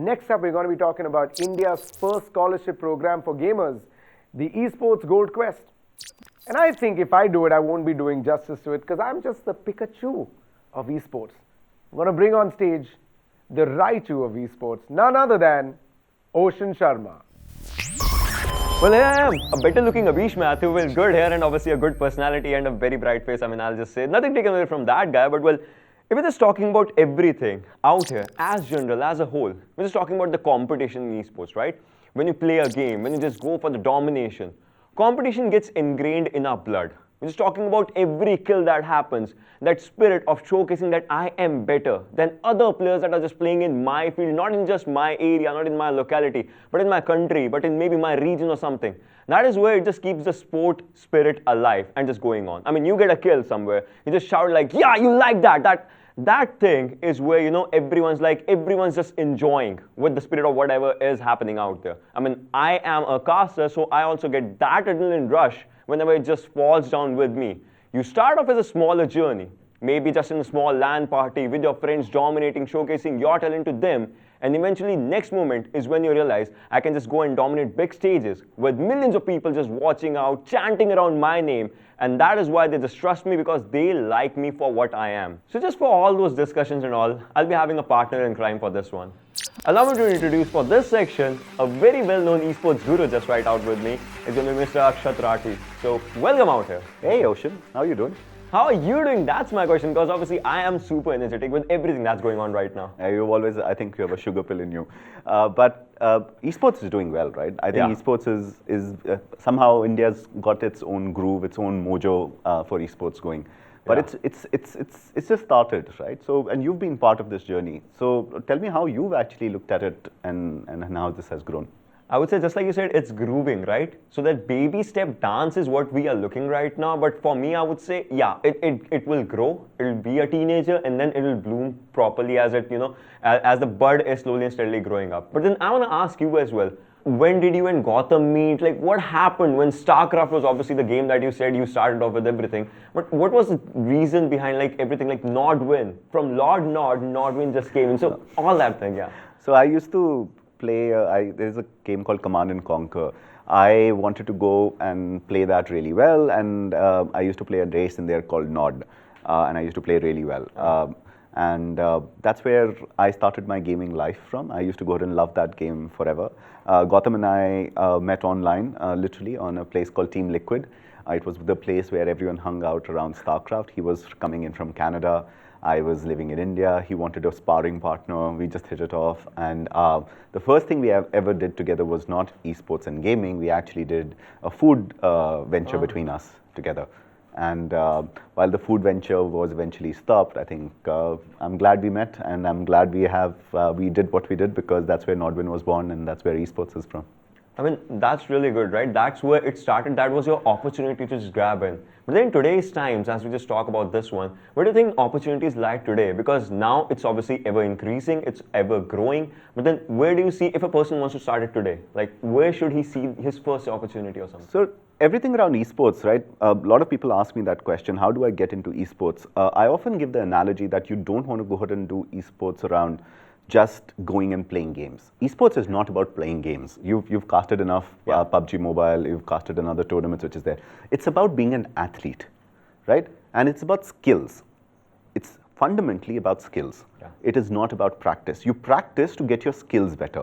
And next up, we're going to be talking about India's first scholarship program for gamers, the Esports Gold Quest. And I think if I do it, I won't be doing justice to it because I'm just the Pikachu of esports. I'm going to bring on stage the Raichu of esports, none other than Ocean Sharma. Well, here I am, a better looking Abhish Mathew with good hair and obviously a good personality and a very bright face. I mean, I'll just say nothing taken away from that guy, but well, if we're just talking about everything out here, as general, as a whole, we're just talking about the competition in esports, right? When you play a game, when you just go for the domination, competition gets ingrained in our blood. We're just talking about every kill that happens, that spirit of showcasing that I am better than other players that are just playing in my field, not in just my area, not in my locality, but in my country, but in maybe my region or something. That is where it just keeps the sport spirit alive and just going on. I mean, you get a kill somewhere, you just shout like, yeah, you like that. That thing is where, you know, everyone's just enjoying with the spirit of whatever is happening out there. I mean, I am a caster, so I also get that adrenaline rush whenever it just falls down with me. You start off as a smaller journey, maybe just in a small LAN party with your friends dominating, showcasing your talent to them, and eventually next moment is when you realize I can just go and dominate big stages with millions of people just watching out, chanting around my name, and that is why they just trust me because they like me for what I am. So just for all those discussions and all, I'll be having a partner in crime for this one. Allow me to introduce for this section a very well-known esports guru just right out with me. It's going to be Mr. Akshat Rathi. So welcome out here. Hey Ocean, how are you doing? How are you doing? That's my question because obviously I am super energetic with everything that's going on right now. You've always, I think you have a sugar pill in you. But esports is doing well, right? I think esports is somehow India's got its own groove, its own mojo for esports going. But it's just started, right? So, and you've been part of this journey. So tell me how you've actually looked at it and how this has grown. I would say just like you said, it's grooving, right? So that baby step dance is what we are looking right now. But for me, I would say, yeah, it will grow. It'll be a teenager and then it will bloom properly as it, you know, as the bud is slowly and steadily growing up. But then I want to ask you as well, when did you and Gautam meet? Like what happened when StarCraft was obviously the game that you said you started off with everything. But what was the reason behind like everything like Nodwin? From Lord Nodwin just came in. So all that thing, yeah. So I used to play, there's a game called Command and Conquer. I wanted to go and play that really well, and I used to play a race in there called Nod, and I used to play really well. And that's where I started my gaming life from. I used to go ahead and love that game forever. Gautam and I met online, literally on a place called Team Liquid. It was the place where everyone hung out around StarCraft. He was coming in from Canada. I was living in India. He wanted a sparring partner. We just hit it off. And the first thing we ever did together was not esports and gaming. We actually did a food venture between us together. And while the food venture was eventually stopped, I think I'm glad we met, and I'm glad we did what we did because that's where Nodwin was born and that's where esports is from. I mean, that's really good, right? That's where it started. That was your opportunity to just grab in. But then in today's times, as we just talk about this one, where do you think opportunities lie today? Because now it's obviously ever increasing, it's ever growing. But then where do you see if a person wants to start it today? Like, where should he see his first opportunity or something? So everything around esports, right? A lot of people ask me that question, how do I get into esports? I often give the analogy that you don't want to go ahead and do esports around just going and playing games. Esports is not about playing games. You've casted enough PubG Mobile, you've casted another tournaments which is there. It's about being an athlete, right? And it's about skills. It's fundamentally about skills. Yeah. It is not about practice. You practice to get your skills better.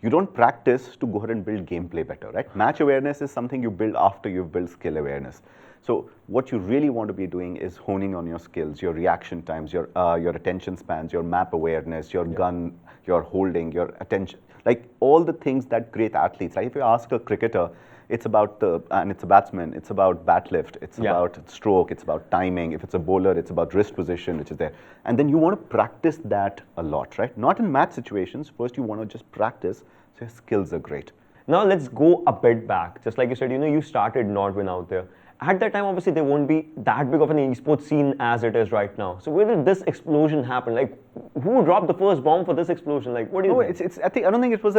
You don't practice to go ahead and build gameplay better, right? Match awareness is something you build after you've built skill awareness. So what you really want to be doing is honing on your skills, your reaction times, your attention spans, your map awareness, your gun, your holding, your attention, like all the things that great athletes. Like if you ask a cricketer, it's about and it's a batsman, it's about bat lift, it's about stroke, it's about timing. If it's a bowler, it's about wrist position, which is there. And then you want to practice that a lot, right? Not in match situations. First, you want to just practice so your skills are great. Now let's go a bit back. Just like you said, you know, you started Nodwin out there. At that time, obviously, there won't be that big of an esports scene as it is right now. So where did this explosion happen? Like, who dropped the first bomb for this explosion? Like, what do you think? I don't think it was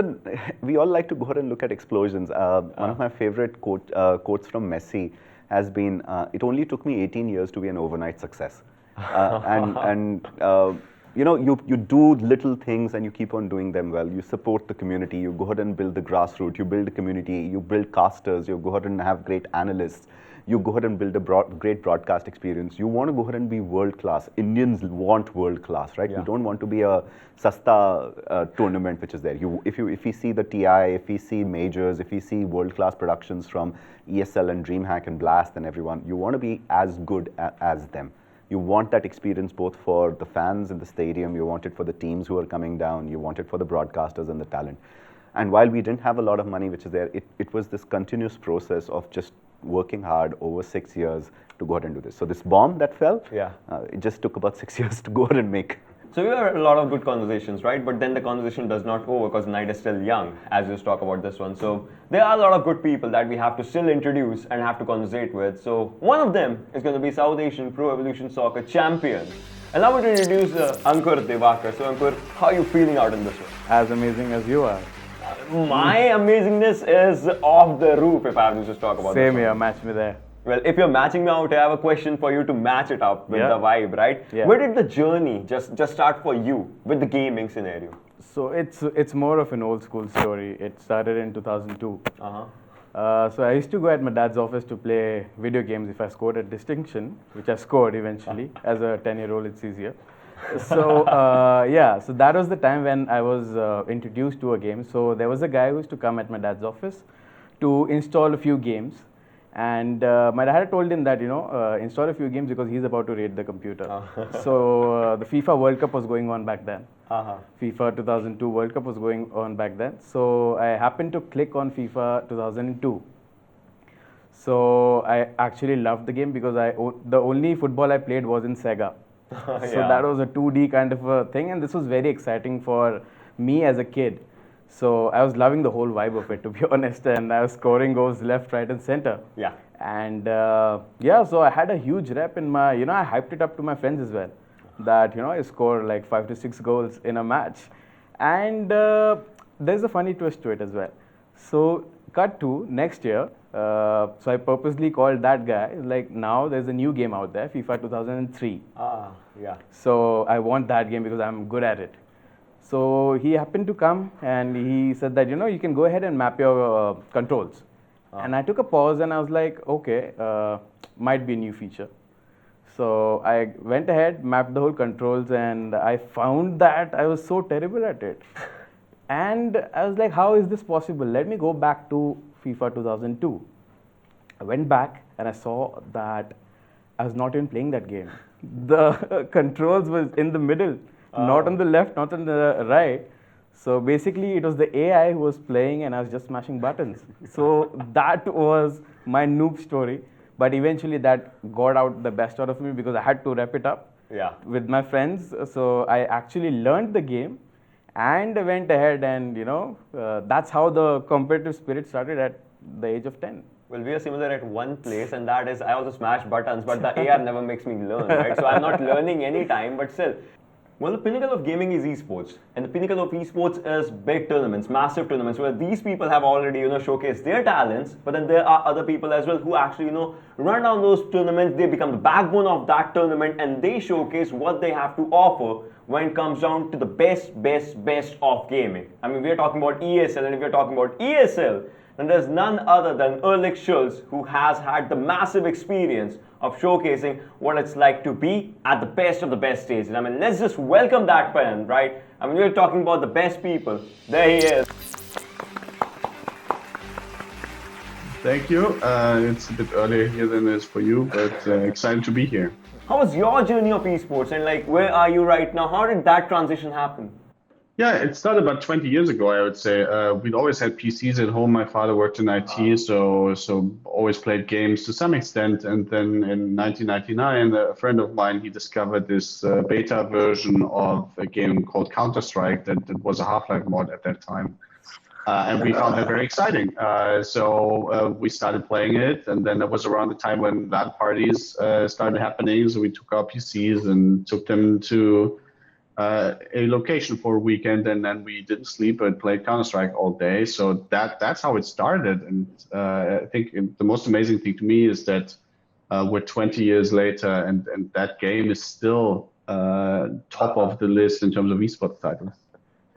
we all like to go ahead and look at explosions. One of my favorite quotes from Messi has been, it only took me 18 years to be an overnight success. you do little things and you keep on doing them well. You support the community, you go ahead and build the grassroots, you build a community, you build casters, you go ahead and have great analysts, you go ahead and build a great broadcast experience. You want to go ahead and be world class. Indians want world class, right? Yeah. We don't want to be a Sasta tournament which is there. If we see the TI, if we see majors, if we see world class productions from ESL and DreamHack and Blast and everyone, you want to be as good as them. You want that experience both for the fans in the stadium, you want it for the teams who are coming down, you want it for the broadcasters and the talent. And while we didn't have a lot of money which is there, it was this continuous process of just working hard over 6 years to go ahead and do this. So this bomb that fell, it just took about 6 years to go ahead and make. So we had a lot of good conversations, right? But then the conversation does not over because the night is still young, as you talk about this one. So there are a lot of good people that we have to still introduce and have to conversate with. So one of them is going to be South Asian Pro Evolution Soccer champion. And now we're going to introduce Ankur Devakar. So Ankur, how are you feeling out in this one? As amazing as you are. My amazingness is off the roof if I have to just talk about this. Same here, match me there. Well, if you're matching me out, I have a question for you to match it up with the vibe, right? Yeah. Where did the journey just start for you with the gaming scenario? So it's more of an old school story. It started in 2002. So I used to go at my dad's office to play video games if I scored a distinction, which I scored eventually. As a 10-year-old, it's easier. So so that was the time when I was introduced to a game. So there was a guy who used to come at my dad's office to install a few games. And my dad had told him that, install a few games because he's about to raid the computer. So the FIFA World Cup was going on back then. FIFA 2002 World Cup was going on back then. So I happened to click on FIFA 2002. So I actually loved the game because the only football I played was in Sega. So that was a 2D kind of a thing. And this was very exciting for me as a kid. So I was loving the whole vibe of it, to be honest, and I was scoring goals left, right, and center. Yeah. And so I had a huge rep in my, I hyped it up to my friends as well, that I score like 5 to 6 goals in a match. And there's a funny twist to it as well. So cut to next year. So I purposely called that guy, like now there's a new game out there, FIFA 2003. So I want that game because I'm good at it. So he happened to come and he said that, you can go ahead and map your controls. And I took a pause and I was like, okay, might be a new feature. So I went ahead, mapped the whole controls, and I found that I was so terrible at it. And I was like, how is this possible? Let me go back to FIFA 2002. I went back and I saw that I was not even playing that game. The controls was in the middle. Not on the left, not on the right. So basically, it was the AI who was playing and I was just smashing buttons. So that was my noob story. But eventually, that got out the best out of me because I had to wrap it up with my friends. So I actually learned the game and went ahead and, that's how the competitive spirit started at the age of 10. Well, we are similar at one place, and that is I also smash buttons, but the AI never makes me learn, right? So I'm not learning any time, but still. Well, the pinnacle of gaming is esports, and the pinnacle of esports is big tournaments, massive tournaments, where these people have already, showcased their talents, but then there are other people as well who actually, run down those tournaments, they become the backbone of that tournament, and they showcase what they have to offer when it comes down to the best of gaming. I mean, we're talking about ESL, and if we're talking about ESL, then there's none other than Erlich Schulz, who has had the massive experience of showcasing what it's like to be at the best of the best stages. I mean, let's just welcome that pen, right? I mean, we're talking about the best people. There he is. Thank you. It's a bit earlier here than it is for you, but excited to be here. How was your journey of esports, and where are you right now? How did that transition happen? Yeah, it started about 20 years ago, I would say. We'd always had PCs at home. My father worked in IT, so always played games to some extent. And then in 1999, a friend of mine, he discovered this beta version of a game called Counter-Strike that was a Half-Life mod at that time. And we found that very exciting. So we started playing it, and then that was around the time when LAN parties started happening. So we took our PCs and took them to a location for a weekend, and then we didn't sleep but played Counter-Strike all day. So that's how it started. And I think the most amazing thing to me is that we're 20 years later, and that game is still top of the list in terms of esports titles.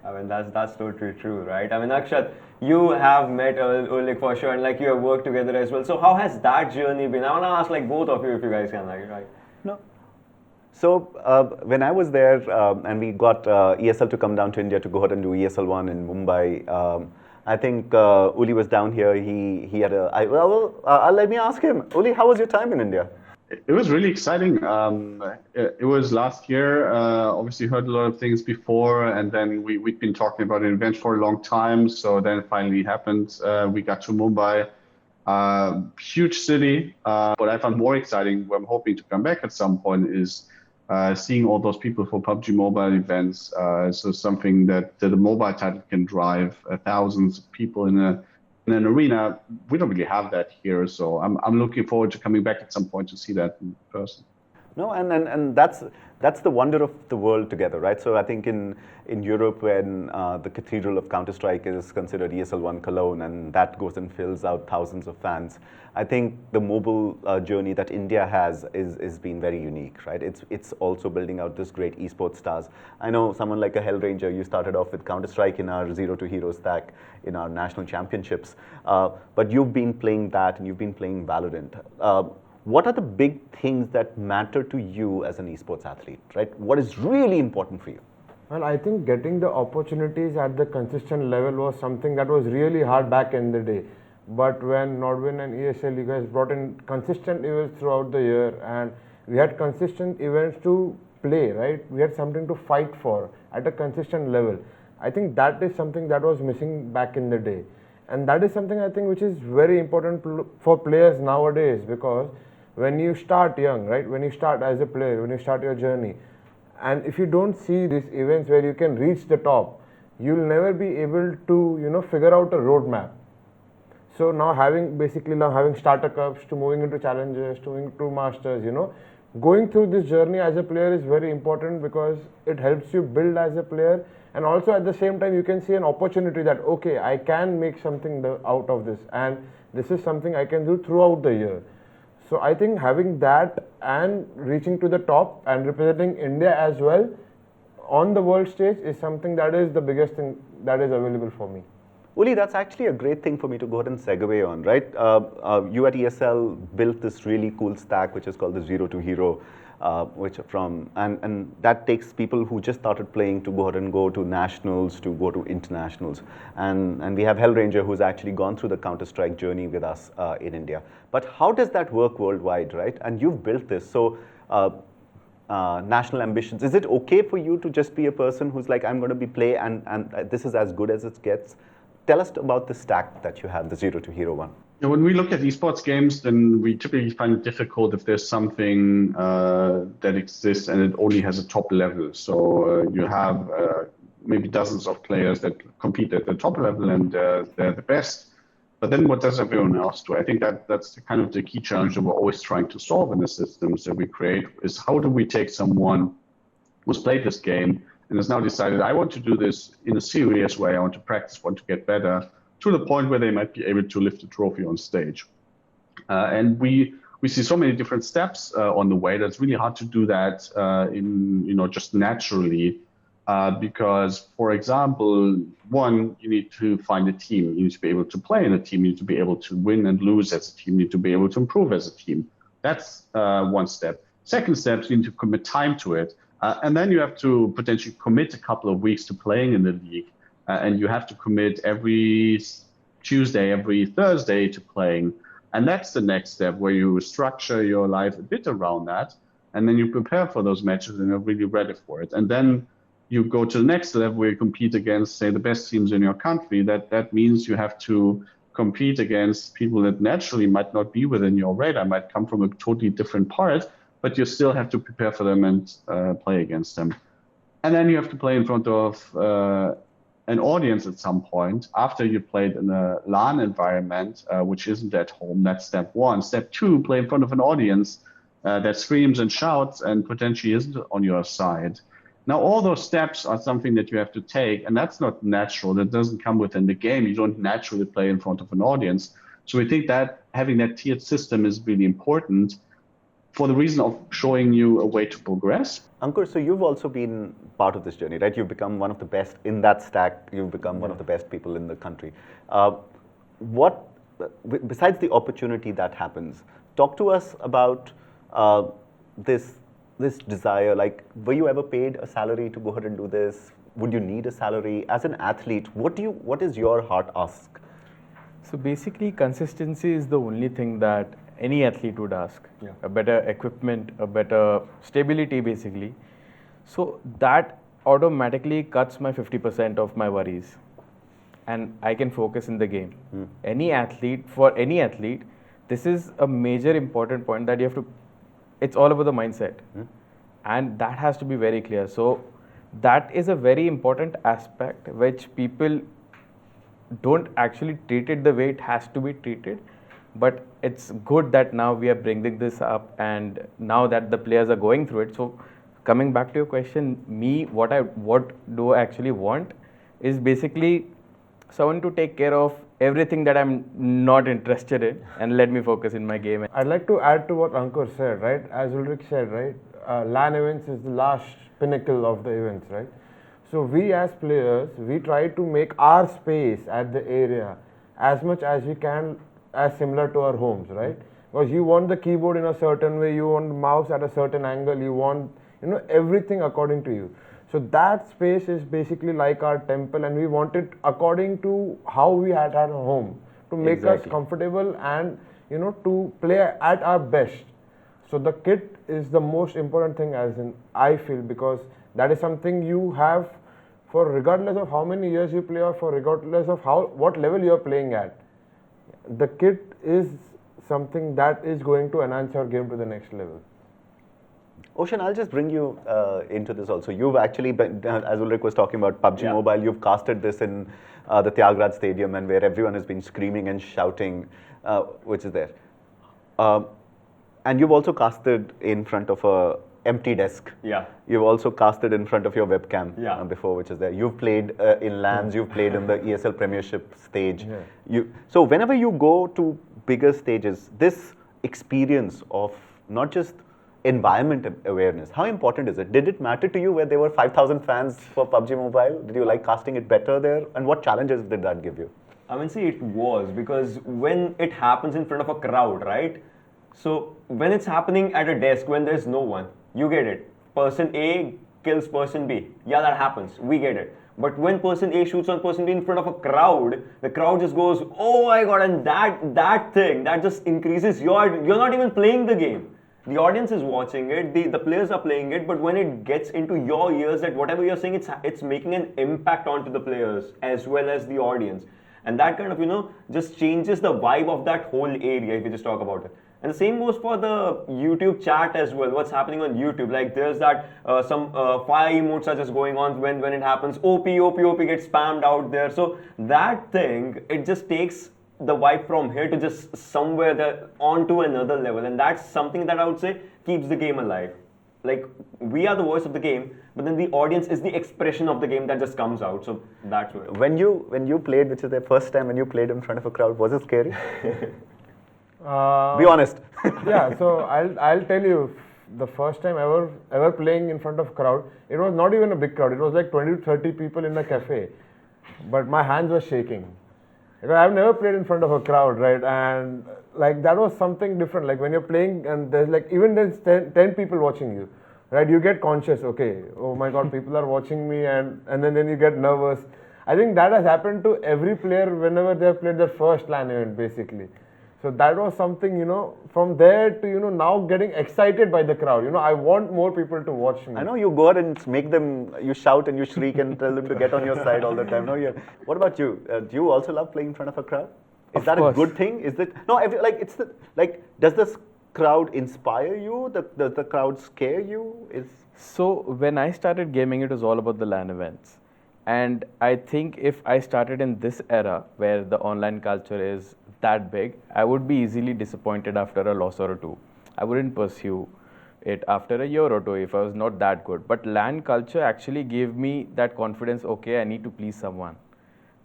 I mean, that's totally true, right? I mean, Akshat, you have met Ulrich for sure, and like you have worked together as well. So how has that journey been? I want to ask like both of you if you guys can, like, right? No. So when I was there and we got ESL to come down to India to go ahead and do ESL 1 in Mumbai, I think Uli was down here. He had a. Let me ask him. Uli, how was your time in India? It was really exciting. It was last year. Obviously, heard a lot of things before, and then we'd been talking about an event for a long time. So then it finally happened. We got to Mumbai, huge city. What I found more exciting, where I'm hoping to come back at some point, is seeing all those people for PubG Mobile events. So something that the mobile title can drive thousands of people in an arena. We don't really have that here, so I'm looking forward to coming back at some point to see that in person. No, and that's the wonder of the world together, right? So I think in Europe, when the cathedral of Counter-Strike is considered ESL 1 Cologne, and that goes and fills out thousands of fans, I think the mobile journey that India has is been very unique, right? It's also building out this great esports stars. I know someone like a HellrangeR, you started off with Counter-Strike in our Zero to Hero stack in our national championships, but you've been playing that and you've been playing Valorant. What are the big things that matter to you as an esports athlete, right? What is really important for you? Well, I think getting the opportunities at the consistent level was something that was really hard back in the day. But when Nordwin and ESL, you guys brought in consistent events throughout the year, and we had consistent events to play, right? We had something to fight for at a consistent level. I think that is something that was missing back in the day. And that is something I think which is very important for players nowadays, because when you start young, right? When you start as a player, when you start your journey, and if you don't see these events where you can reach the top, you'll never be able to, figure out a roadmap. So now having starter cups, to moving into challengers, to moving to masters, going through this journey as a player is very important, because it helps you build as a player, and also at the same time you can see an opportunity that, okay, I can make something out of this, and this is something I can do throughout the year. So I think having that and reaching to the top and representing India as well on the world stage is something that is the biggest thing that is available for me. Uli, that's actually a great thing for me to go ahead and segue on, right? You at ESL built this really cool stack, which is called the Zero to Hero, and that takes people who just started playing to go ahead and go to nationals, to go to internationals. And we have HellrangeR, who's actually gone through the Counter-Strike journey with us in India. But how does that work worldwide, right? And you've built this. So national ambitions, is it okay for you to just be a person who's like, I'm going to be play and this is as good as it gets? Tell us about the stack that you have, the Zero to Hero one. When we look at esports games, then we typically find it difficult if there's something that exists and it only has a top level. So you have maybe dozens of players that compete at the top level, and they're the best. But then what does everyone else do? I think that's kind of the key challenge that we're always trying to solve in the systems that we create, is how do we take someone who's played this game and has now decided, I want to do this in a serious way, I want to practice, want to get better, to the point where they might be able to lift a trophy on stage. And we see so many different steps on the way that's really hard to do that just naturally, because, for example, one, you need to find a team. You need to be able to play in a team. You need to be able to win and lose as a team. You need to be able to improve as a team. That's one step. Second step, you need to commit time to it. And then you have to potentially commit a couple of weeks to playing in the league. And you have to commit every Tuesday, every Thursday to playing. And that's the next step, where you structure your life a bit around that. And then you prepare for those matches and you're really ready for it. And then you go to the next level where you compete against, say, the best teams in your country. That means you have to compete against people that naturally might not be within your radar, might come from a totally different part, but you still have to prepare for them and play against them. And then you have to play in front of an audience at some point after you played in a LAN environment, which isn't at home. That's step one. Step two, play in front of an audience that screams and shouts and potentially isn't on your side. Now, all those steps are something that you have to take, and that's not natural. That doesn't come within the game. You don't naturally play in front of an audience. So we think that having that tiered system is really important. for the reason of showing you a way to progress. Ankur, so you've also been part of this journey, right? You've become one of the best in that stack. You've become one of the best people in the country. What, besides the opportunity that happens, talk to us about this desire. Like, were you ever paid a salary to go ahead and do this? Would you need a salary? As an athlete, what is your heart ask? So basically, consistency is the only thing that any athlete would ask. A better equipment, a better stability, basically. So that automatically cuts my 50% of my worries, and I can focus in the game. For any athlete, this is a major important point that you have to. It's all about the mindset, and that has to be very clear. So that is a very important aspect which people don't actually treat it the way it has to be treated. But it's good that now we are bringing this up, and now that the players are going through it. So coming back to your question, what do I actually want is basically someone to take care of everything that I'm not interested in and let me focus in my game. I'd like to add to what Ankur said, right? As Ulrich said, right? LAN events is the last pinnacle of the events, right? So we as players, we try to make our space at the area as much as we can as similar to our homes, right? Because you want the keyboard in a certain way, you want the mouse at a certain angle, you want, everything according to you. So that space is basically like our temple, and we want it according to how we had at home, to make us comfortable and, to play at our best. So the kit is the most important thing, as in I feel, because that is something you have for regardless of how many years you play or for regardless of what level you are playing at. The kit is something that is going to enhance your game to the next level. Ocean, I'll just bring you into this also. You've actually been, as Ulrich was talking about PubG Mobile, you've casted this in the Tyagaraja Stadium, and where everyone has been screaming and shouting, which is there. And you've also casted in front of a empty desk. Yeah. You've also casted in front of your webcam before, which is there. You've played in LANs, you've played in the ESL Premiership stage. So whenever you go to bigger stages, this experience of not just environment awareness, how important is it? Did it matter to you where there were 5,000 fans for PubG Mobile? Did you like casting it better there? And what challenges did that give you? I mean, see, it was because when it happens in front of a crowd, right? So when it's happening at a desk, when there's no one, you get it. Person A kills person B. Yeah, that happens. We get it. But when person A shoots on person B in front of a crowd, the crowd just goes, oh my god, and that thing, that just increases you're not even playing the game. The audience is watching it, the players are playing it, but when it gets into your ears that whatever you're saying, it's making an impact onto the players as well as the audience. And that kind of, just changes the vibe of that whole area if you just talk about it. And the same goes for the YouTube chat as well. What's happening on YouTube? Like there's that some fire emotes are just going on when it happens. OP gets spammed out there. So that thing, it just takes the vibe from here to just somewhere there onto another level. And that's something that I would say keeps the game alive. Like we are the voice of the game, but then the audience is the expression of the game that just comes out. So that's where. When you played, which is the first time when you played in front of a crowd, was it scary? Be honest. Yeah, so I'll tell you, the first time ever playing in front of a crowd, it was not even a big crowd. It was like 20 to 30 people in a cafe, but my hands were shaking. Because I've never played in front of a crowd, right? And like that was something different. Like when you're playing and there's 10 people watching you, right? You get conscious. Okay, oh my God, people are watching me, and then you get nervous. I think that has happened to every player whenever they have played their first LAN event, basically. So that was something, from there to, now getting excited by the crowd. I want more people to watch me. I know you go out and make them, you shout and you shriek and tell them to get on your side all the time. No, what about you? Do you also love playing in front of a crowd? Is that a good thing? Is it? No, does this crowd inspire you? Does the crowd scare you? So when I started gaming, it was all about the LAN events. And I think if I started in this era where the online culture is that big, I would be easily disappointed after a loss or two. I wouldn't pursue it after a year or two if I was not that good. But LAN culture actually gave me that confidence, okay, I need to please someone.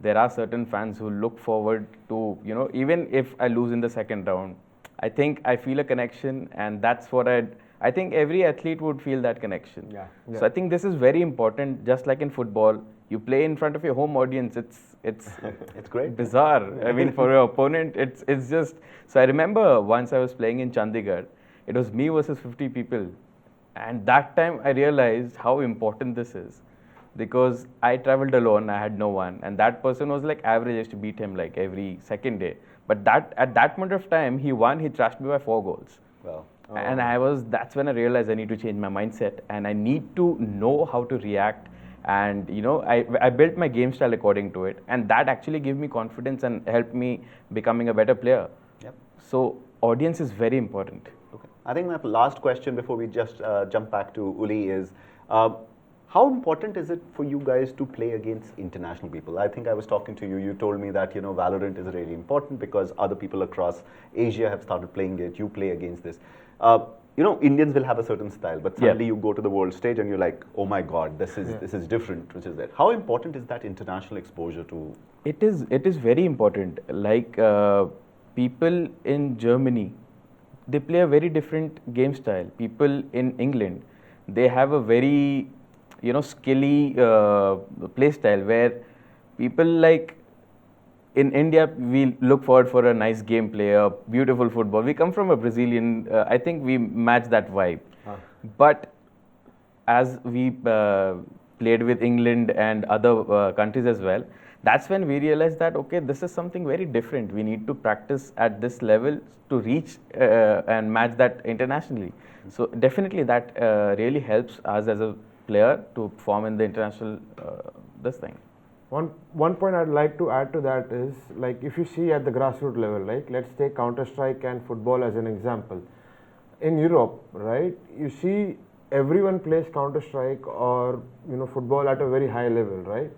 There are certain fans who look forward to, even if I lose in the second round, I think I feel a connection, and that's what I think every athlete would feel that connection. Yeah. So I think this is very important. Just like in football, you play in front of your home audience. It's It's great. bizarre. I mean, for your opponent, it's just. So I remember once I was playing in Chandigarh. It was me versus 50 people, and that time I realized how important this is, because I traveled alone. I had no one, and that person was like average. I used to beat him like every second day. But at that moment of time, he won. He thrashed me by 4 goals. Wow. And that's when I realized I need to change my mindset, and I need to know how to react. And I built my game style according to it, and that actually gave me confidence and helped me becoming a better player. Yep. So audience is very important. Okay. I think my last question before we just jump back to Uli is, how important is it for you guys to play against international people? I think I was talking to you. You told me that Valorant is really important because other people across Asia have started playing it. You play against this. Indians will have a certain style, but suddenly you go to the world stage and you're like, oh my God, this is different, which is that. How important is that international exposure to? It is very important. Like people in Germany, they play a very different game style. People in England, they have a very skilly play style, where people like in India, we look forward for a nice gameplay, a beautiful football. We come from a Brazilian, I think we match that vibe. But as we played with England and other countries as well, that's when we realized that, okay, this is something very different. We need to practice at this level to reach and match that internationally. So definitely that really helps us as a player to perform in the international this thing. One point I'd like to add to that is, like, if you see at the grassroots level, like, let's take Counter-Strike and football as an example. In Europe, right, you see everyone plays Counter-Strike or football at a very high level, right?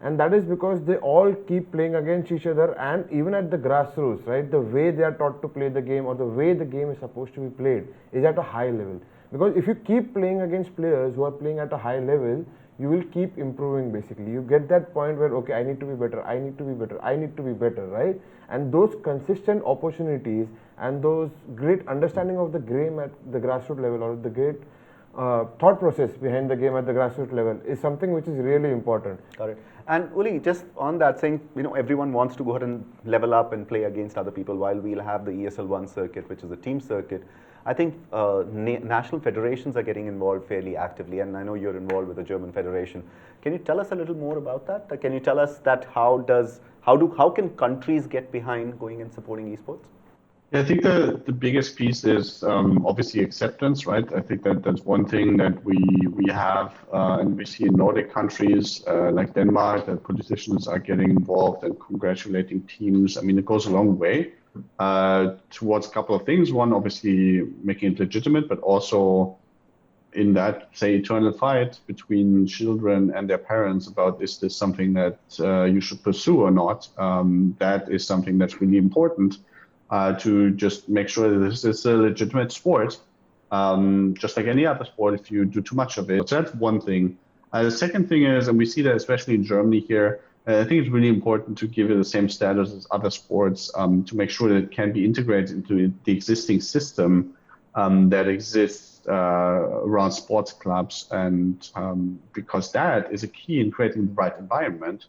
And that is because they all keep playing against each other, and even at the grassroots, right, the way they are taught to play the game or the way the game is supposed to be played is at a high level. Because if you keep playing against players who are playing at a high level, you will keep improving basically. You get that point where, okay, I need to be better, I need to be better, I need to be better, right? And those consistent opportunities and those great understanding of the game at the grassroots level, or the great thought process behind the game at the grassroots level, is something which is really important. Got it. And Uli, just on that, saying, everyone wants to go ahead and level up and play against other people, while we'll have the ESL1 circuit, which is a team circuit. I think national federations are getting involved fairly actively, and I know you're involved with the German Federation. Can you tell us a little more about that? Can you tell us that how can countries get behind going and supporting esports? Yeah, I think the biggest piece is obviously acceptance, right? I think that's one thing that we have, and we see in Nordic countries like Denmark, that politicians are getting involved and congratulating teams. I mean, it goes a long way towards a couple of things. One, obviously making it legitimate, but also in that, say, eternal fight between children and their parents about, is this something that you should pursue or not? That is something that's really important. To just make sure that this is a legitimate sport, just like any other sport. If you do too much of it, so that's one thing. The second thing is, and we see that especially in Germany here, I think it's really important to give it the same status as other sports, to make sure that it can be integrated into the existing system that exists around sports clubs, and because that is a key in creating the right environment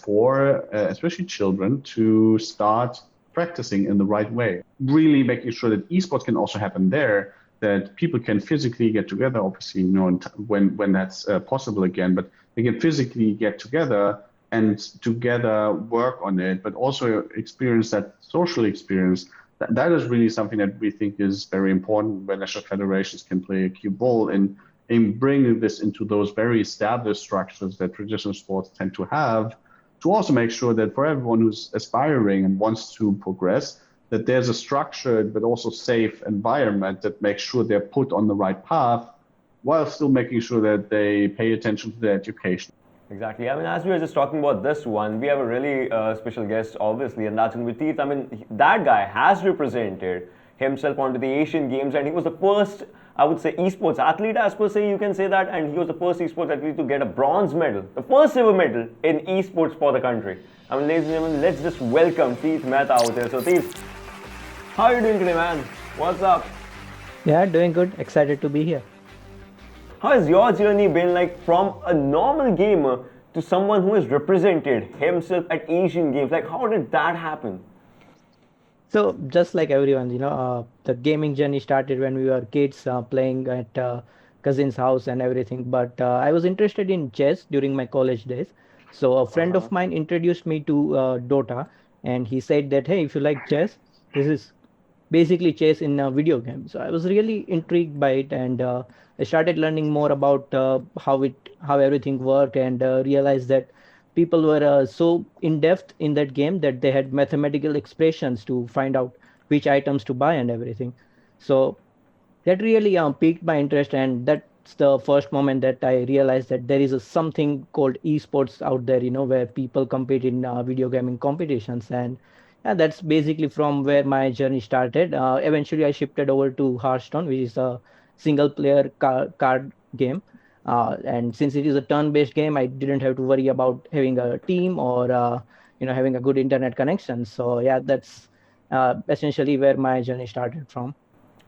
for especially children to start practicing in the right way. Really making sure that esports can also happen there, that people can physically get together, obviously, when that's possible again, but they can physically get together and together work on it, but also experience that social experience. That is really something that we think is very important, where national federations can play a key role in bringing this into those very established structures that traditional sports tend to have, to also make sure that for everyone who's aspiring and wants to progress, that there's a structured but also safe environment that makes sure they're put on the right path, while still making sure that they pay attention to their education. Exactly. I mean, as we were just talking about this one, we have a really special guest, obviously, and that's going to be Teeth. I mean, that guy has represented himself onto the Asian Games, and he was the first, I would say, esports athlete, as per se, you can say that, and he was the first esports athlete to get a bronze medal, the first ever medal in esports for the country. I mean, ladies and gentlemen, let's just welcome Teeth Mehta out there. So, Teeth, How are you doing today, man? What's up? Yeah, doing good. Excited to be here. How has your journey been like from a normal gamer to someone who has represented himself at Asian Games? Like, how did that happen? So, just like everyone, the gaming journey started when we were kids playing at cousin's house and everything. But I was interested in chess during my college days. So, a friend of mine introduced me to Dota, and he said that, hey, if you like chess, this is basically chess in a video game. So I was really intrigued by it, and I started learning more about how everything worked, and realized that people were so in depth in that game that they had mathematical expressions to find out which items to buy and everything. So that really piqued my interest, and that's the first moment that I realized that there is something called esports out there, where people compete in video gaming competitions. And yeah, that's basically from where my journey started. Eventually I shifted over to Hearthstone, which is a single player card game. And since it is a turn-based game, I didn't have to worry about having a team or having a good internet connection. So yeah, that's essentially where my journey started from.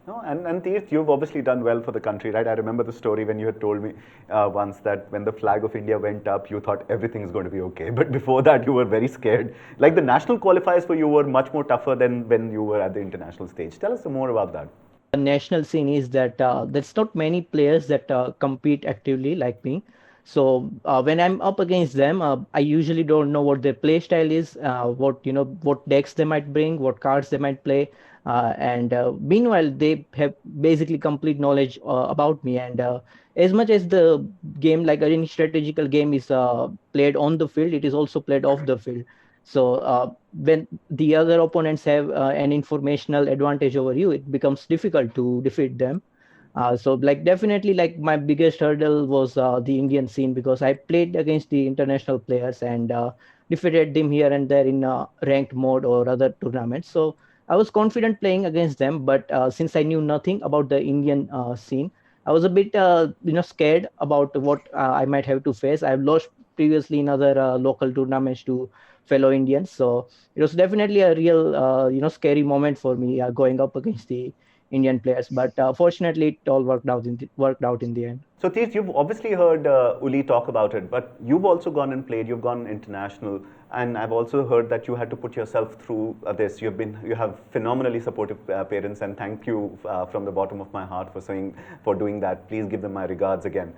No, and Tirth, you've obviously done well for the country, right? I remember the story when you had told me once that when the flag of India went up, you thought everything's going to be okay. But before that, you were very scared. Like the national qualifiers for you were much more tougher than when you were at the international stage. Tell us some more about that. The national scene is that there's not many players that compete actively like me. So when I'm up against them, I usually don't know what their play style is, what decks they might bring, what cards they might play, and meanwhile they have basically complete knowledge about me. And as much as the game, like any strategical game, is played on the field, it is also played off the field. So when the other opponents have an informational advantage over you, it becomes difficult to defeat them. So like definitely like my biggest hurdle was the Indian scene, because I played against the international players and defeated them here and there in ranked mode or other tournaments. So I was confident playing against them, but since I knew nothing about the Indian scene, I was a bit scared about what I might have to face. I've lost previously in other local tournaments to fellow Indians, so it was definitely a real scary moment for me going up against the Indian players. But fortunately, it all worked out in the end. So, Tirth, you've obviously heard Uli talk about it, but you've also gone and played. You've gone international, and I've also heard that you had to put yourself through this. You have phenomenally supportive parents, and thank you from the bottom of my heart for doing that. Please give them my regards again.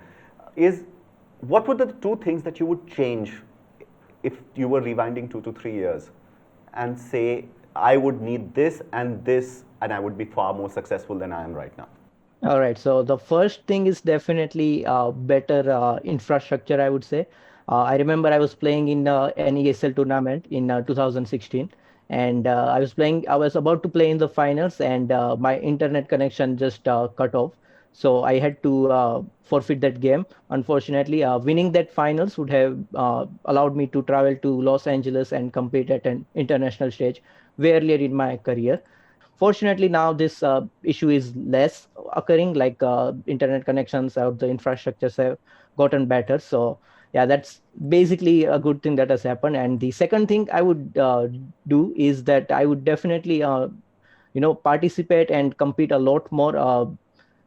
What were the two things that you would change if you were rewinding 2 to 3 years and say, I would need this, and I would be far more successful than I am right now? All right. So the first thing is definitely better infrastructure, I would say. I remember I was playing in an ESL tournament in 2016, and I was about to play in the finals, and my internet connection just cut off. So I had to forfeit that game. Unfortunately, winning that finals would have allowed me to travel to Los Angeles and compete at an international stage way earlier in my career. Fortunately, now this issue is less occurring, like internet connections or the infrastructures have gotten better. So yeah, that's basically a good thing that has happened. And the second thing I would do is that I would definitely participate and compete a lot more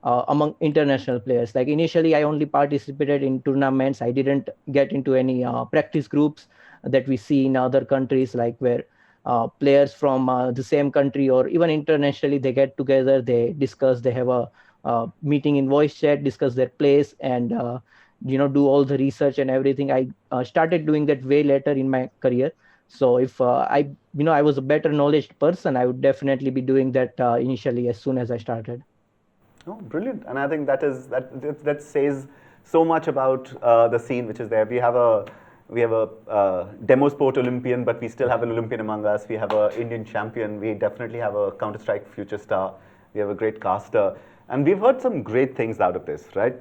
among international players. Like initially, I only participated in tournaments. I didn't get into any practice groups that we see in other countries, like where players from the same country or even internationally, they get together, they discuss, they have a meeting in voice chat, discuss their plays, and do all the research and everything. I started doing that way later in my career. So if I was a better knowledge person, I would definitely be doing that initially as soon as I started. Oh, brilliant! And I think that says so much about the scene which is there. We have a demo sport Olympian, but we still have an Olympian among us. We have an Indian champion. We definitely have a Counter-Strike future star. We have a great caster, and we've heard some great things out of this, right?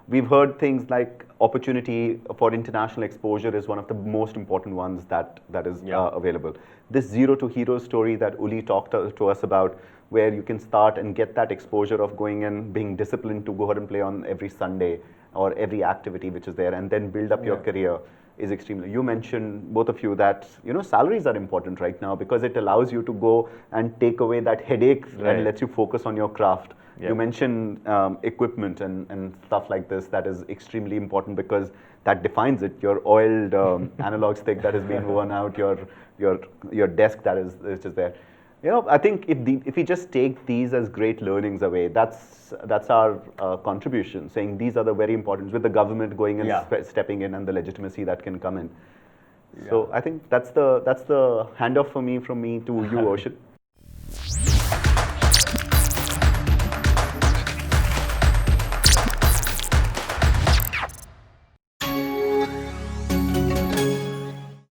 We've heard things like opportunity for international exposure is one of the most important ones that is available. This zero to hero story that Uli talked to us about, where you can start and get that exposure of going and being disciplined to go ahead and play on every Sunday or every activity which is there, and then build up your career. is extremely. You mentioned, both of you, that salaries are important right now because it allows you to go and take away that headache and lets you focus on your craft. Yep. You mentioned equipment and stuff like this. That is extremely important because that defines it. Your oiled analog stick that has been worn out, your desk that is just there. I think if we just take these as great learnings away, that's our contribution. Saying these are the very important, with the government going and stepping in and the legitimacy that can come in. So I think that's the handoff from me to you, Ocean.